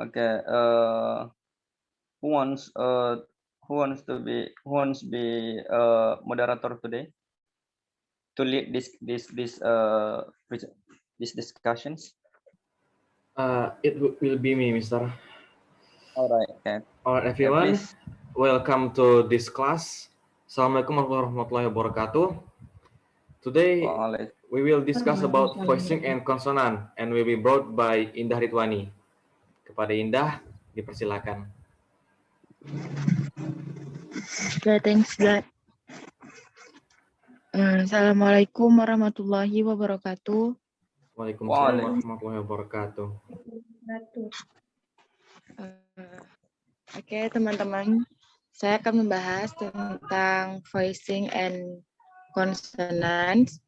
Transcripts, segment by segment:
Okay. Who wants to be moderator today to lead these discussions? It will be me, Mr. All right. Okay. Alright, everyone. Please. Welcome to this class. Assalamualaikum warahmatullahi wabarakatuh. Today, we will discuss about voicing and consonant and will be brought by Indah Ridwani. Kepada Indah, dipersilakan. Okay, thanks, God. Assalamualaikum warahmatullahi wabarakatuh. Waalaikumsalam warahmatullahi wabarakatuh. Oke, teman-teman, saya akan membahas tentang voicing and consonants.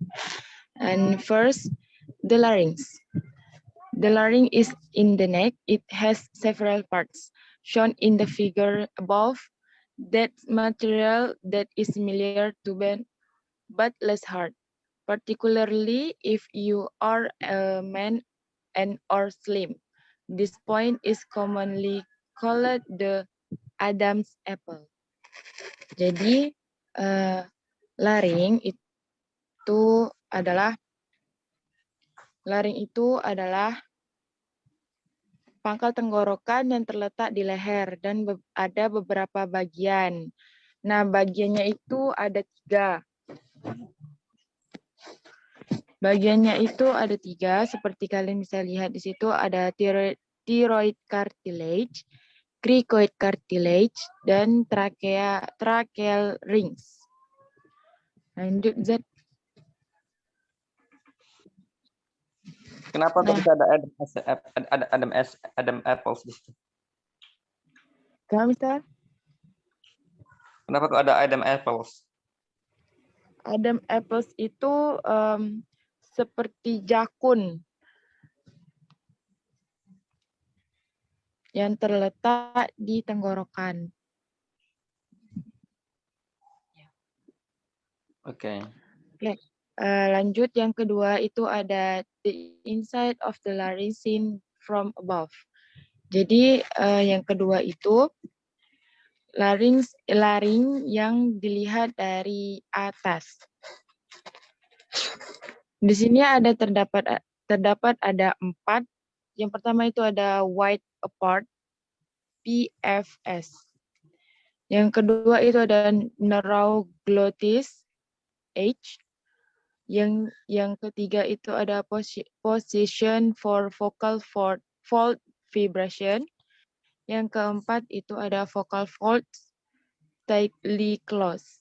And first, the larynx. The larynx is in the neck. It has several parts shown in the figure above. That material that is similar to bone but less hard, particularly if you are a man and or slim. This point is commonly called the Adam's apple. Jadi laring itu adalah pangkal tenggorokan yang terletak di leher dan ada beberapa bagian. Nah, bagiannya itu ada 3. Bagiannya itu ada 3, seperti kalian bisa lihat di situ ada thyroid cartilage, cricoid cartilage, dan tracheal rings. Lanjut, Z. Kenapa kok bisa ada Adam apples di situ? Kenapa, Mister? Kenapa kok ada Adam apples? Adam apples itu seperti jakun yang terletak di tenggorokan. Oke. Lanjut, yang kedua itu ada the inside of the larynx seen from above. Jadi yang kedua itu laring yang dilihat dari atas. Di sini terdapat ada 4. Yang pertama itu ada wide apart, PFS. Yang kedua itu ada narrow glottis, H. Yang ketiga itu ada position for vocal fold vibration. Yang keempat itu ada vocal folds tightly closed.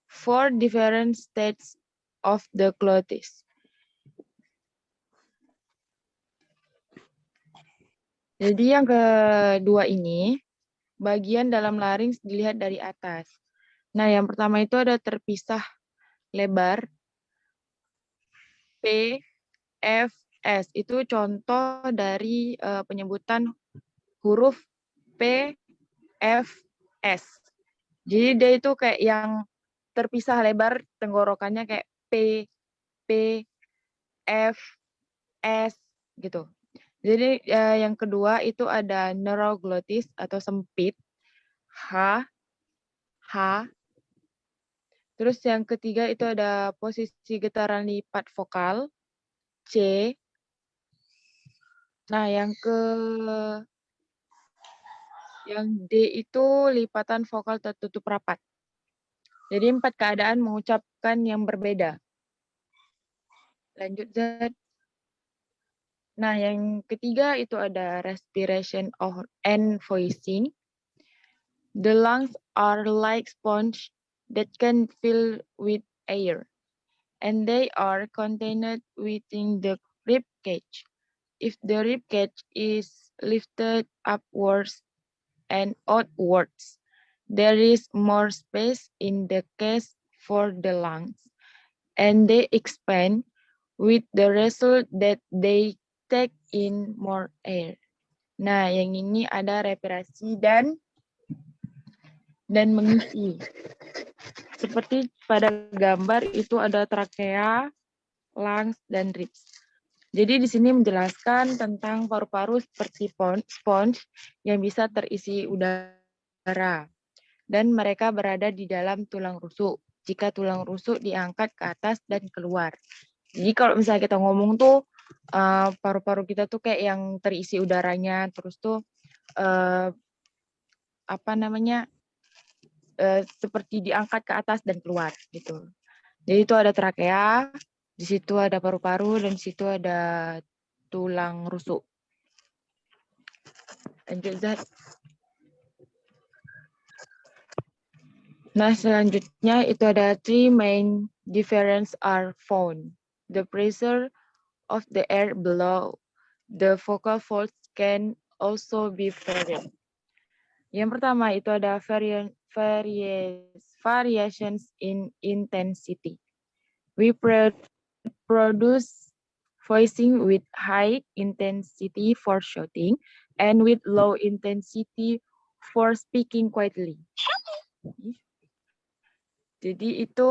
4 different states of the glottis. Jadi yang kedua ini, bagian dalam larynx dilihat dari atas. Nah, yang pertama itu ada terpisah lebar, P, F, S. Itu contoh dari penyebutan huruf P, F, S. Jadi dia itu kayak yang terpisah lebar tenggorokannya kayak P, F, S gitu. Jadi yang kedua itu ada narrow glottis atau sempit, H. Terus yang ketiga itu ada posisi getaran lipat vokal, C. Nah, yang D itu lipatan vokal tertutup rapat. Jadi 4 keadaan mengucapkan yang berbeda. Lanjut, Z. Nah, yang ketiga itu ada respiration and voicing. The lungs are like sponge that can fill with air, and they are contained within the rib cage. If the rib cage is lifted upwards and outwards, there is more space in the case for the lungs, and they expand with the result that they take in more air. Nah, yang ini ada respirasi dan mengisi. Seperti pada gambar itu ada trakea, lungs, dan ribs. Jadi di sini menjelaskan tentang paru-paru seperti sponge yang bisa terisi udara dan mereka berada di dalam tulang rusuk. Jika tulang rusuk diangkat ke atas dan keluar. Jadi kalau misalnya kita ngomong tuh paru-paru kita tuh kayak yang terisi udaranya, terus tuh seperti diangkat ke atas dan keluar gitu. Jadi itu ada trakea, di situ ada paru-paru, dan di situ ada tulang rusuk. Lanjut, Zat. Nah, selanjutnya itu ada 3 main difference are found. The pressure of the air below the vocal folds can also be varied. Yang pertama itu ada variations in intensity. We produce voicing with high intensity for shouting and with low intensity for speaking quietly. Jadi itu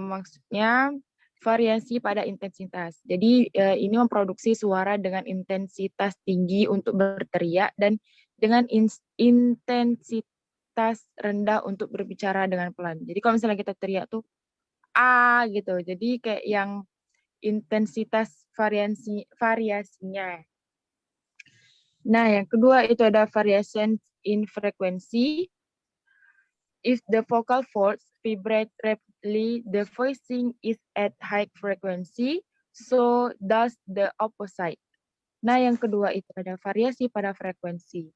maksudnya variasi pada intensitas. Jadi ini memproduksi suara dengan intensitas tinggi untuk berteriak dan dengan intensitas rendah untuk berbicara dengan pelan. Jadi kalau misalnya kita teriak tuh gitu. Jadi kayak yang intensitas variasinya. Nah, yang kedua itu ada variation in frequency. If the vocal folds vibrate rapidly, the voicing is at high frequency, so does the opposite. Nah, yang kedua itu ada variasi pada frekuensi.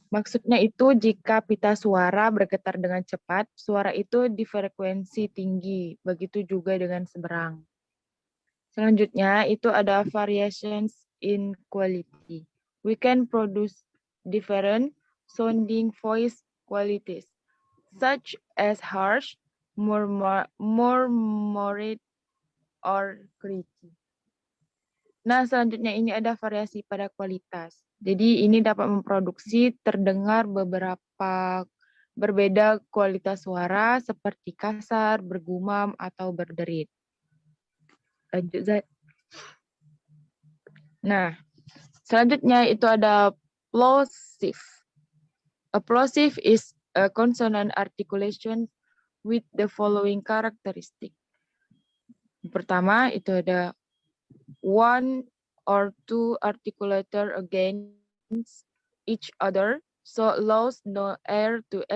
Maksudnya itu jika pita suara bergetar dengan cepat, suara itu di frekuensi tinggi, begitu juga dengan seberang. Selanjutnya itu ada variations in quality. We can produce different sounding voice qualities, such as harsh, murmured, or creaky. Nah, selanjutnya ini ada variasi pada kualitas. Jadi ini dapat memproduksi terdengar beberapa berbeda kualitas suara seperti kasar, bergumam, atau berderit. Lanjut, Zat. Nah, selanjutnya itu ada plosive. A plosive is a consonant articulation with the following characteristic. Pertama, itu ada one or two articulator against each other, so allows no air to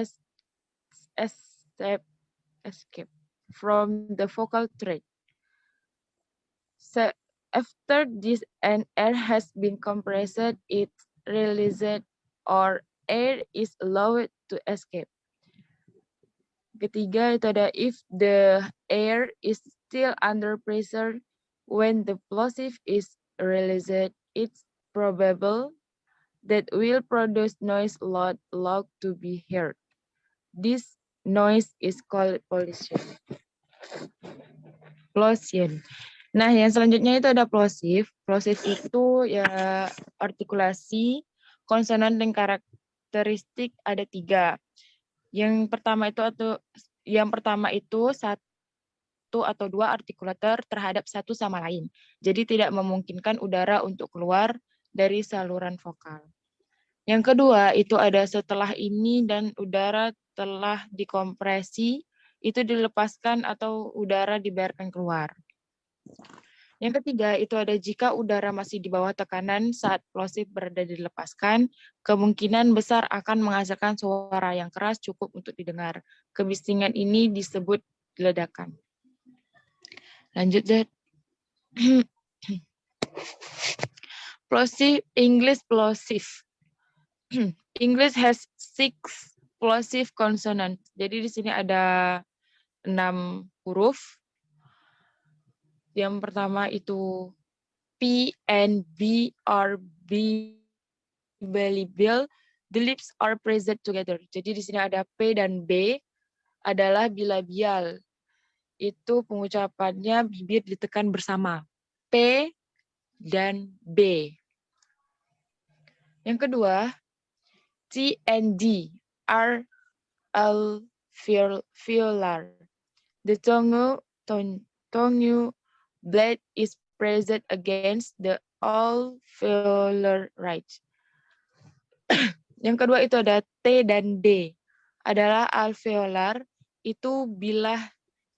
escape from the vocal tract. So after this an air has been compressed, it released or air is allowed to escape. Ketiga itu ada if the air is still under pressure when the plosive is released, it's probable that will produce noise loud to be heard. This noise is called pollution. Nah, yang selanjutnya itu ada plosive. Plosive itu ya artikulasi konsonan dan karakteristik ada 3. Yang pertama itu satu atau 2 artikulator terhadap satu sama lain. Jadi tidak memungkinkan udara untuk keluar dari saluran vokal. Yang kedua itu ada setelah ini dan udara telah dikompresi, itu dilepaskan atau udara dibiarkan keluar. Yang ketiga itu ada jika udara masih di bawah tekanan saat plosive berada dilepaskan, kemungkinan besar akan menghasilkan suara yang keras cukup untuk didengar. Kebisingan ini disebut ledakan. Lanjut, Zed. Plosive, English plosive. English has 6 plosive consonants. Jadi di sini ada 6 huruf. Yang pertama itu P and B are bilabial. The lips are pressed together. Jadi di sini ada P dan B adalah bilabial. Itu pengucapannya bibir ditekan bersama. P dan B. Yang kedua, T and D are alveolar. The tongue blade is pressed against the alveolar ridge. Yang kedua itu ada T dan D. Adalah alveolar itu bila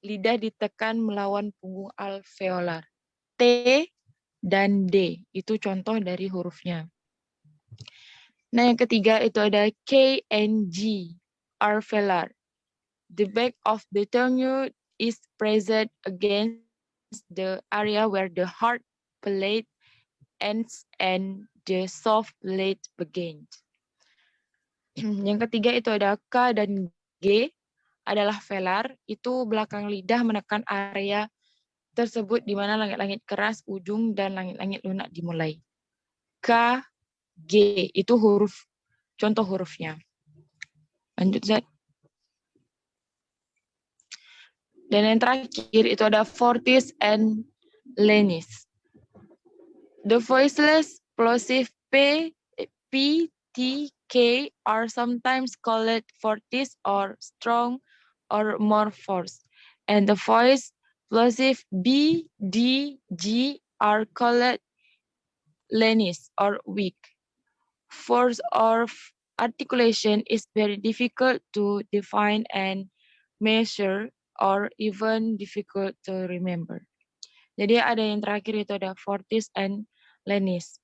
lidah ditekan melawan punggung alveolar. T dan D itu contoh dari hurufnya. Nah, yang ketiga itu ada K and G, alveolar. The back of the tongue is pressed against the area where the hard palate ends and the soft palate begins. Yang ketiga itu ada K dan G, adalah velar, itu belakang lidah menekan area tersebut di mana langit-langit keras ujung dan langit-langit lunak dimulai. K, G itu contoh hurufnya. Lanjut, Zat. Dan yang terakhir itu ada fortis and lenis. The voiceless plosive P, T, K are sometimes called fortis or strong or more force. And the voice plosive B, D, G are called lenis or weak. Force of articulation is very difficult to define and measure or even difficult to remember. Jadi ada yang terakhir itu ada fortis and lenis.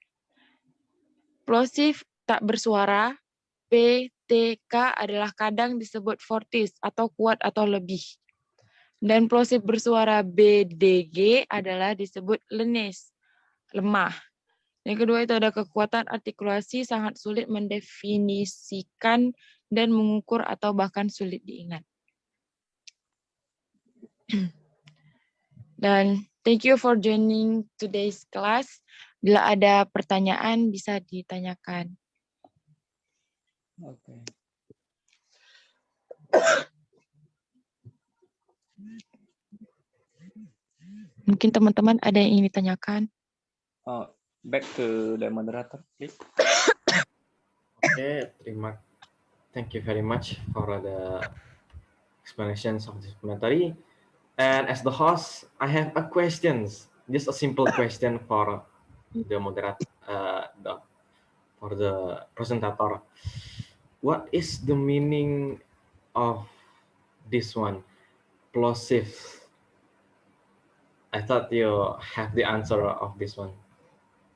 Plosive tak bersuara, P, T, K adalah kadang disebut fortis atau kuat atau lebih. Dan plosive bersuara B, D, G adalah disebut lenis, lemah. Yang kedua itu ada kekuatan artikulasi sangat sulit mendefinisikan dan mengukur atau bahkan sulit diingat. Dan thank you for joining today's class. Bila ada pertanyaan bisa ditanyakan. Oke. Mungkin teman-teman ada yang ingin ditanyakan. Back to the moderator, please. Okay, thank you very much for the explanations of this commentary. And as the host, I have a questions, just a simple question for the moderator, for the presenter. What is the meaning of this one, plosive? I thought you have the answer of this one.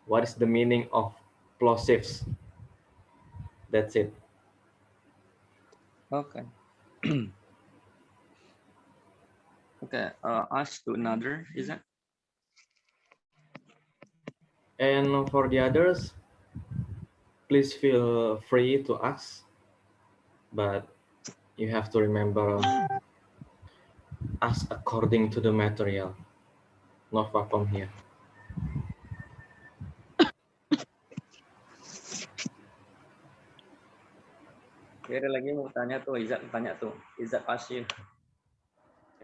What is the meaning of plosives? That's it. Okay. Okay. Ask to another, is that? And for the others, please feel free to ask, but you have to remember, ask according to the material. No problem here. Ada lagi mau tanya tuh, Izzat tanya tuh. Izzat Ashir.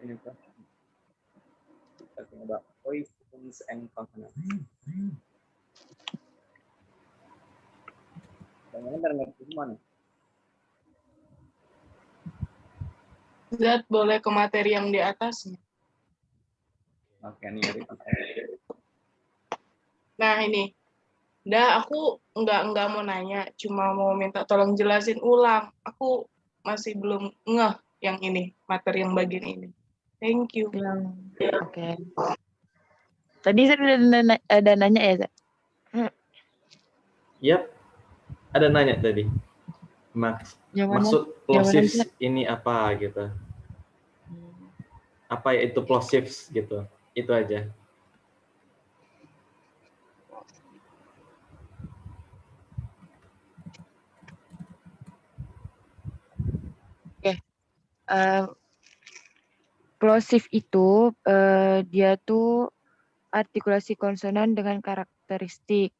Ini talking about voices and consonants. Jangan dengar gimana? Zat boleh ke materi yang di atasnya. Oke, ini dari Nah ini, aku nggak mau nanya, cuma mau minta tolong jelasin ulang. Aku masih belum ngeh yang ini, materi yang bagian ini. Thank you. Oke. Tadi saya ada nanya ya, Zat? Yap, ada nanya tadi. Maksud plosives ini apa gitu? Apa itu plosives gitu? Itu aja. Oke. Plosive itu dia tuh artikulasi konsonan dengan karakteristik.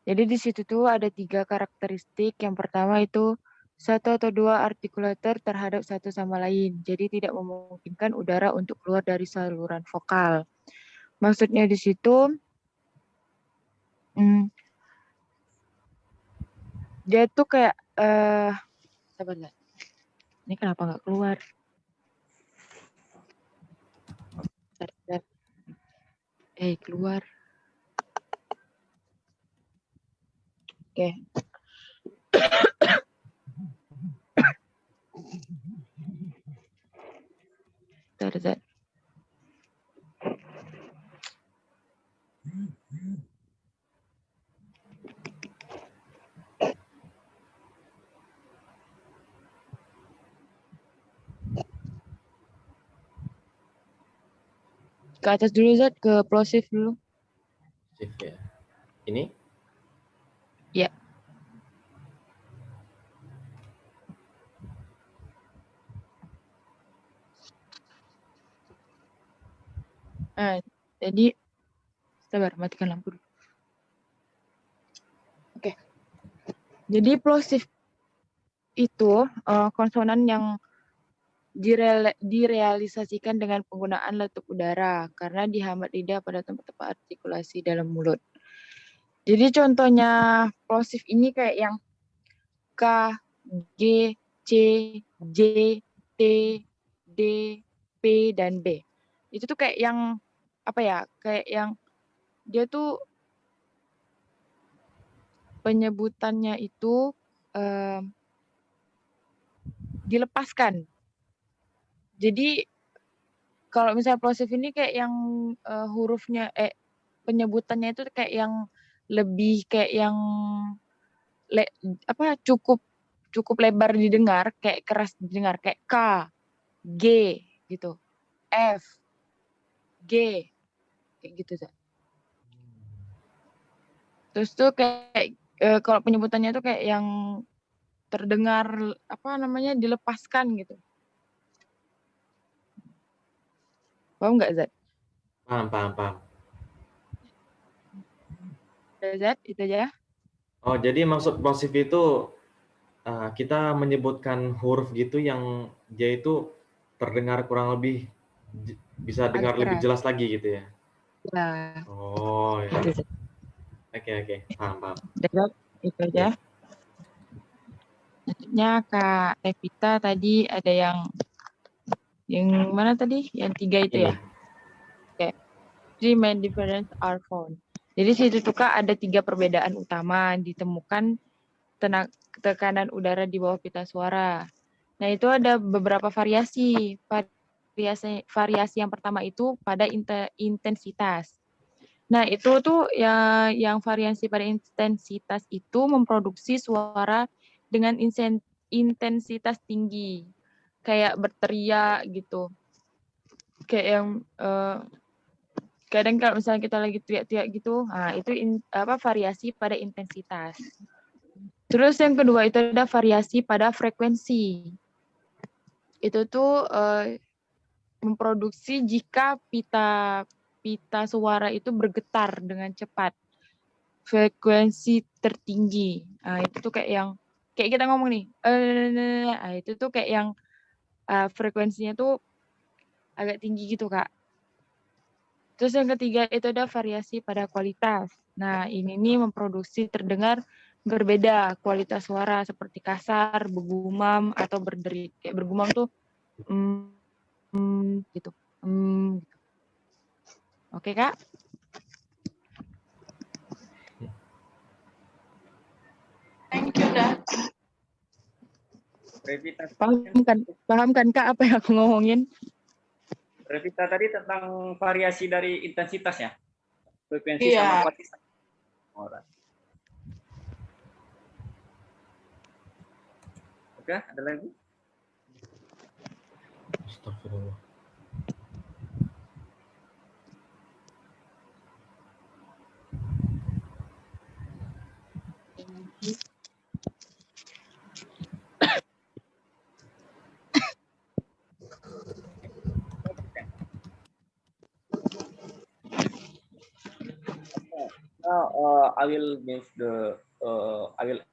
Jadi di situ tuh ada 3 karakteristik. Yang pertama itu 1 atau 2 artikulator terhadap satu sama lain. Jadi tidak memungkinkan udara untuk keluar dari saluran vokal. Maksudnya di situ dia tuh kayak sabar. Ini kenapa nggak keluar? Keluar. Oke. Bentar. Ke atas dulu Zat, ke plosive dulu. Sip ya. Ini? Ya. Jadi sabar, matikan lampu dulu. Oke. Jadi plosive itu konsonan yang direalisasikan dengan penggunaan letup udara karena dihambat lidah pada tempat-tempat artikulasi dalam mulut. Jadi contohnya plosive ini kayak yang K, G, C, J, T, D, P, dan B. Itu tuh kayak yang apa ya? Kayak yang dia tuh penyebutannya itu dilepaskan. Jadi kalau misalnya plosive ini kayak yang hurufnya penyebutannya itu kayak yang lebih kayak yang cukup lebar didengar, kayak keras didengar, kayak K, G gitu, F, G kayak gitu Zat. Terus tuh kayak kalau penyebutannya tuh kayak yang terdengar dilepaskan gitu. Paham nggak Zat? Paham. Zat itu aja. Oh, jadi maksud plosive itu kita menyebutkan huruf gitu yang dia itu terdengar kurang lebih bisa dengar lebih jelas lagi gitu ya? Nah, Oh, ya. gitu. Oke. Paham. Zat, itu aja. Selanjutnya Kak Evita tadi ada yang mana tadi? Yang 3 itu ya? Oke. 3 main difference are found. Jadi situ tuh Kak ada 3 perbedaan utama ditemukan tekanan udara di bawah pita suara. Nah, itu ada beberapa variasi. Variasi yang pertama itu pada intensitas. Nah, itu tuh yang variasi pada intensitas itu memproduksi suara dengan intensitas tinggi. Kayak berteriak gitu. Kayak yang kadang kalau misalnya kita lagi teriak-teriak gitu, nah itu variasi pada intensitas. Terus yang kedua itu ada variasi pada frekuensi. Itu tuh memproduksi jika pita suara itu bergetar dengan cepat. Frekuensi tertinggi. Nah, itu tuh kayak kita ngomong nih. Nah, itu tuh kayak yang frekuensinya tuh agak tinggi gitu, Kak. Terus yang ketiga itu ada variasi pada kualitas. Nah, ini nih memproduksi terdengar berbeda kualitas suara seperti kasar, bergumam atau berderik. Kayak bergumam tuh gitu. Oke, Kak? Thank you, dah. Paham kan Kak apa yang aku ngomongin? Revita tadi tentang variasi dari intensitas ya? Frekuensi Iya. sama kuantitas. Oke, ada lagi? Astagfirullah. Now I will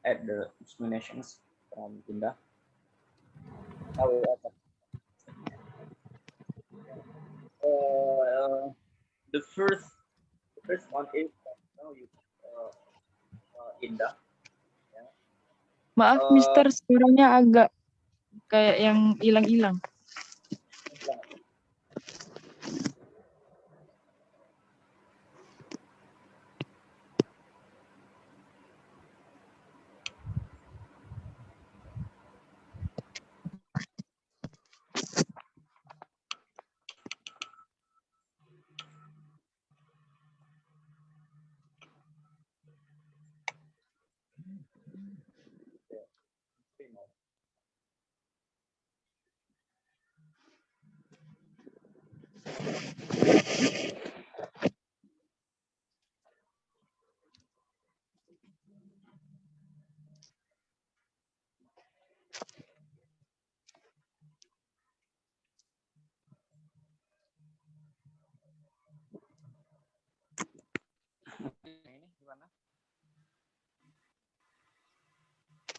add the explanations from Indah. I will add the first one is Indah. Maaf, Mister, suaranya agak kayak yang hilang-hilang.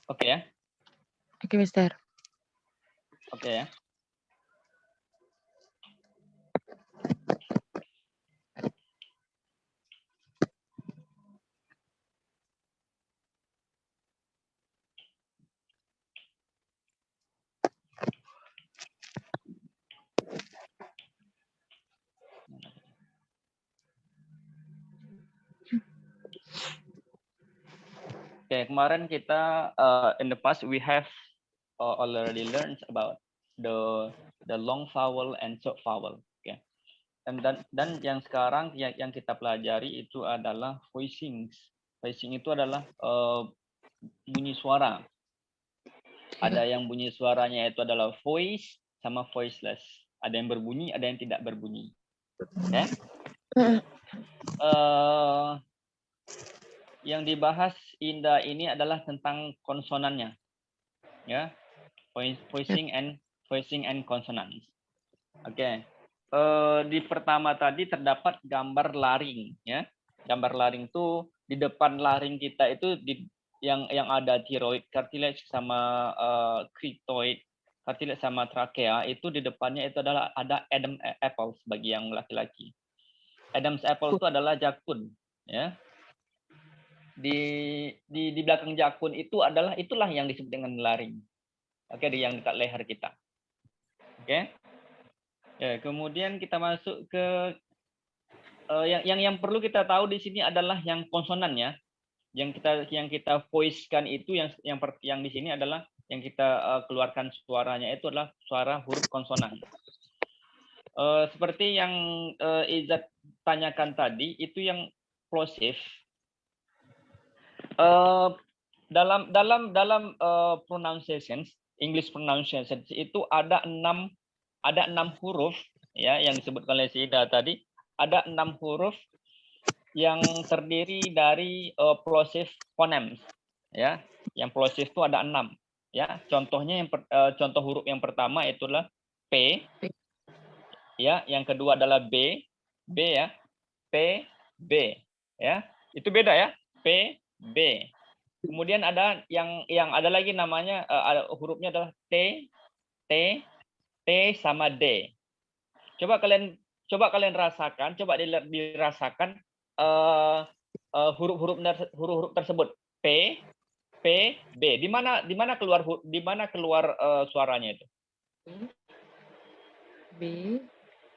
Oke ya. Oke, Mister. Oke ya. Oke, kemarin kita in the past we have already learned about the long vowel and short vowel. Oke. Dan yang sekarang yang kita pelajari itu adalah voicing. Voicing itu adalah bunyi suara. Ada yang bunyi suaranya itu adalah voice sama voiceless. Ada yang berbunyi, ada yang tidak berbunyi. Oke? Yang dibahas Indah ini adalah tentang konsonannya, ya, voicing and consonants. Oke. Di pertama tadi terdapat gambar laring, ya. Gambar laring itu di depan laring kita itu yang ada thyroid, cartilage sama cricoid, cartilage sama trachea itu di depannya itu adalah ada Adam's apple bagi yang laki-laki. Adam's apple itu adalah jakun, ya. Di belakang jakun itulah yang disebut dengan laring. Oke, di yang dekat leher kita. Oke. Ya, kemudian kita masuk ke yang perlu kita tahu di sini adalah yang konsonan ya. Yang kita voice-kan itu yang di sini adalah yang kita keluarkan suaranya itu adalah suara huruf konsonan. Seperti yang Izzat tanyakan tadi itu yang plosive. Dalam pronunciations, English pronunciations itu ada 6 huruf ya yang disebutkan oleh Sida tadi. Ada 6 huruf yang terdiri dari plosive phonemes ya. Yang plosive itu ada 6 ya. Contohnya contoh huruf yang pertama itulah P ya, yang kedua adalah B ya. P B ya. Itu beda ya. P B. Kemudian ada yang ada lagi namanya hurufnya adalah T sama D. Coba kalian rasakan, coba dirasakan huruf-huruf tersebut. P B. Di mana keluar suaranya itu? B.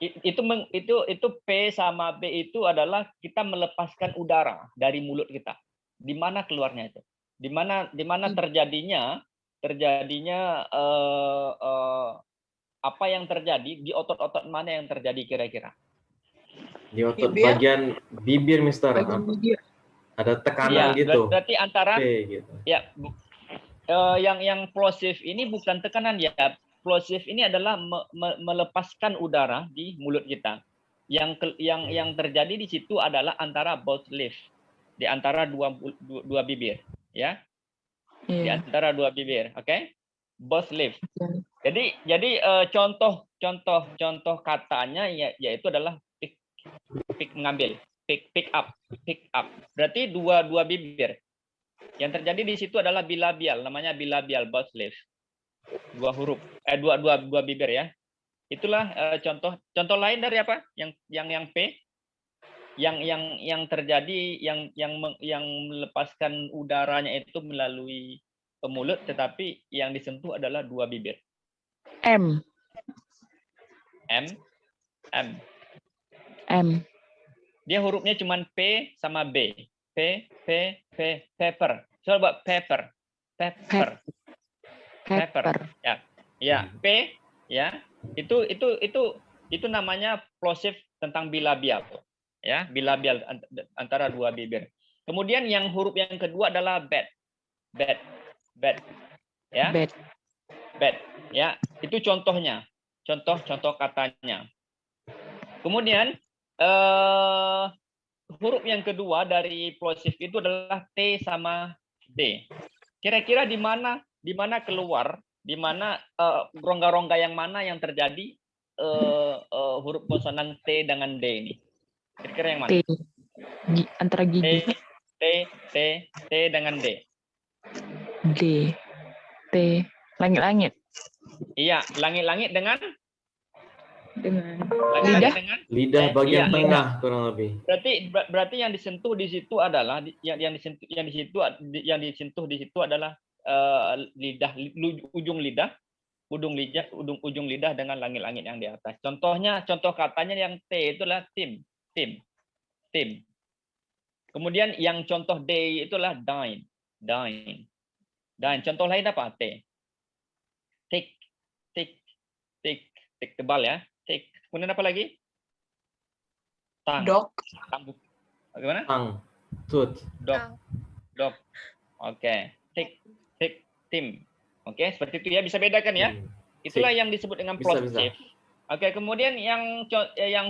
Itu P sama B itu adalah kita melepaskan udara dari mulut kita. Di mana keluarnya itu? Di mana terjadinya apa yang terjadi di otot-otot mana yang terjadi kira-kira? Di otot bagian bibir, Mister. Ada tekanan ya, gitu. Berarti antara gitu. Ya, yang plosive ini bukan tekanan ya. Plosive ini adalah melepaskan udara di mulut kita. Yang terjadi di situ adalah antara both lips, di antara dua bibir, ya. Di antara dua bibir, oke? Both lips. Jadi contoh katanya yaitu adalah pick mengambil, pick up. Berarti dua bibir. Yang terjadi di situ adalah bilabial, namanya bilabial both lips. Dua huruf, dua bibir ya. Itulah contoh lain dari apa? Yang P, yang terjadi yang melepaskan udaranya itu melalui mulut, tetapi yang disentuh adalah dua bibir. M. Dia hurufnya cuma P sama B. Pepper. Coba pepper. Ya, P ya. Itu namanya plosive tentang bilabial. Ya, bilabial antara dua bibir. Kemudian yang huruf yang kedua adalah bed. bad, bad, ya, bad. bad, ya. Itu contohnya, contoh katanya. Kemudian huruf yang kedua dari plosive itu adalah T sama D. Kira-kira di mana keluar, di mana rongga-rongga yang mana yang terjadi huruf konsonan T dengan D ini? Kira-kira yang mana? T. Antara gigi. T dengan D. D. T. Langit-langit. Iya, langit-langit dengan lidah. Lidah bagian iya, tengah kurang lebih. Berarti yang disentuh di situ adalah yang disentuh di situ adalah lidah, ujung lidah dengan langit-langit yang di atas. Contoh katanya yang T itulah tim. Kemudian yang contoh D itulah dine. Contoh lain apa? T. Tik tebal ya. Tik. Kemudian apa lagi? Tang. Dog. Bagaimana? Tang. Tooth. Dog. Oke. Tik, tim. Oke, seperti itu ya. Bisa bedakan ya. Itulah yang disebut dengan plosive. Oke, kemudian yang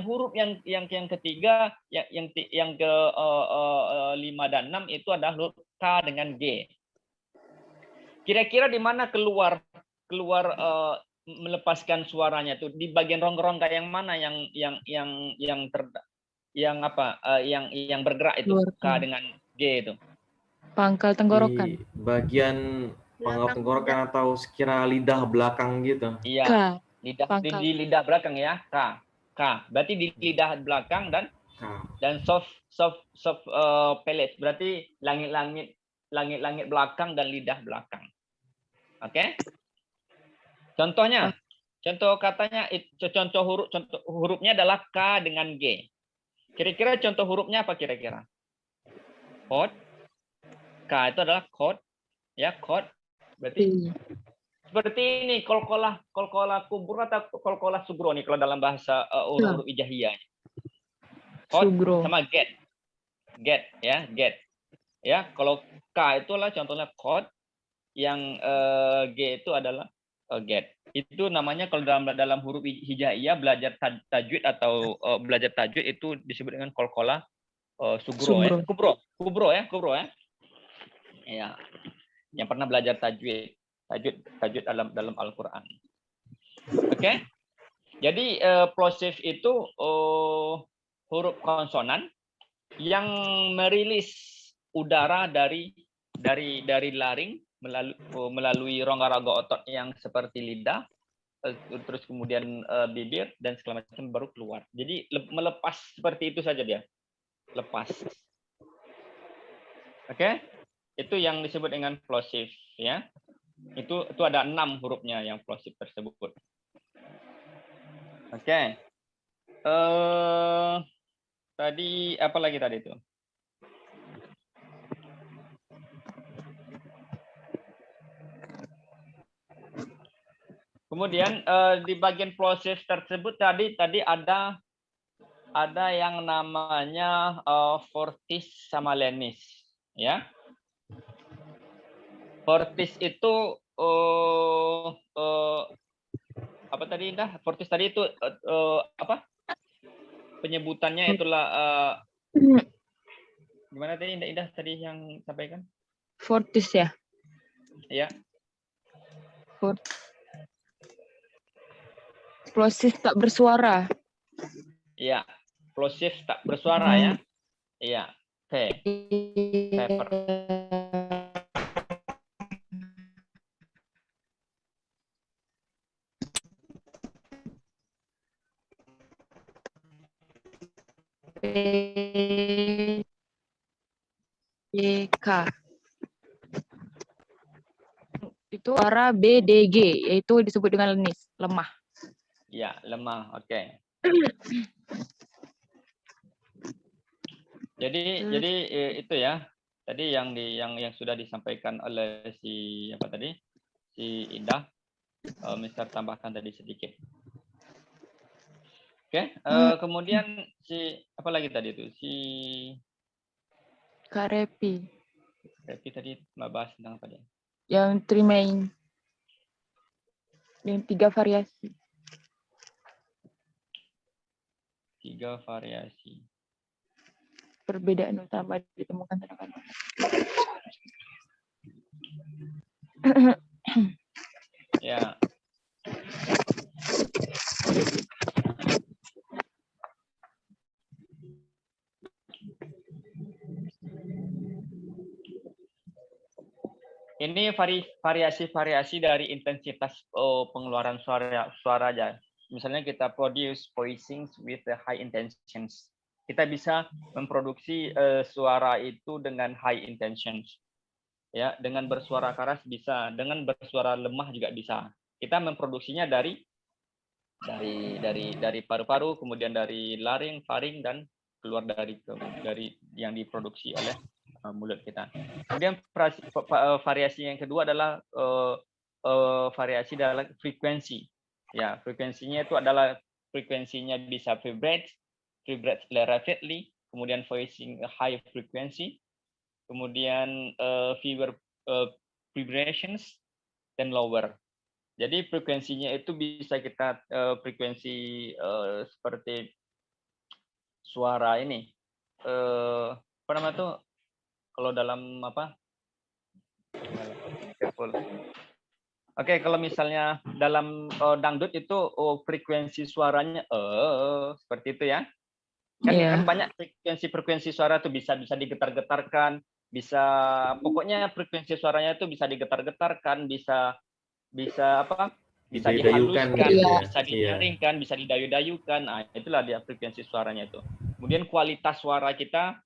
huruf yang ketiga, yang ke 5 dan 6 itu adalah huruf K dengan G. Kira-kira di mana keluar melepaskan suaranya tuh, di bagian rongga-rongga yang mana yang bergerak itu, K dengan G itu? Pangkal tenggorokan. Di bagian pangkal tenggorokan atau sekira lidah belakang gitu. Iya. Di lidah belakang ya, K. Berarti di lidah belakang dan soft palate, berarti langit belakang dan lidah belakang. Oke? Contohnya, contoh hurufnya adalah K dengan G. Kira-kira contoh hurufnya apa kira-kira? Chord. K itu adalah chord, ya, chord. Berarti seperti ini, kolkolah kubro atau kolkolah sugro nih kalau dalam bahasa huruf ijahiyah. Chord sama get, ya, get. Ya, kalau K itulah contohnya chord, yang G itu adalah get. Itu namanya kalau dalam huruf hijaiyah belajar tajwid atau belajar tajwid itu disebut dengan kolkolah sugro ya. Kubro ya. Ya. Yang pernah belajar tajwid dalam Al-Qur'an. Oke? Jadi plosive itu huruf konsonan yang merilis udara dari laring melalui rongga-rongga otot yang seperti lidah, terus kemudian bibir dan segala macam baru keluar. Jadi melepas seperti itu saja dia, lepas. Oke, itu yang disebut dengan plosive ya. Itu ada 6 hurufnya yang plosive tersebut. Oke. Tadi apa lagi tadi itu? Kemudian di bagian plosive tersebut tadi ada yang namanya fortis sama lenis, ya. Fortis itu apa tadi Indah? Fortis tadi itu apa? Penyebutannya itulah gimana tadi Indah tadi yang sampaikan? Fortis ya. Ya. Plosive tak bersuara. Iya, plosive tak bersuara ya. Iya, paper. K. Itu suara BDG, yaitu disebut dengan lenis, lemah. Ya, lemah. Oke. Jadi itu ya. Tadi yang sudah disampaikan oleh si Indah. Mister tambahkan tadi sedikit. Oke, kemudian si apa lagi tadi itu? Si Kak Repi. Tapi tadi Mbak bahas tentang apa dia? Yang three main. Yang 3 variasi. 3 variasi. Perbedaan utama ditemukan pada kata. Ya. Ini variasi-variasi dari intensitas pengeluaran suara aja. Misalnya kita produce voicings with the high intentions. Kita bisa memproduksi suara itu dengan high intentions. Ya, dengan bersuara keras bisa, dengan bersuara lemah juga bisa. Kita memproduksinya dari paru-paru, kemudian dari laring, faring, dan keluar dari yang diproduksi oleh mulut kita. Kemudian variasi yang kedua adalah variasi dalam frekuensi. Ya, frekuensinya itu adalah frekuensinya bisa vibrate rapidly, kemudian voicing high frequency, kemudian fewer vibrations dan lower. Jadi frekuensinya itu bisa kita frekuensi seperti suara ini. Apa namanya tuh? Kalau dalam apa? Oke, kalau misalnya dalam dangdut itu frekuensi suaranya seperti itu ya. Kan banyak frekuensi suara tuh bisa digetar-getarkan, bisa pokoknya frekuensi suaranya tuh bisa digetar-getarkan, bisa apa? Bisa dihaluskan, bisa dinyaringkan, bisa didayu-dayukan. Nah, itulah dia frekuensi suaranya itu. Kemudian kualitas suara kita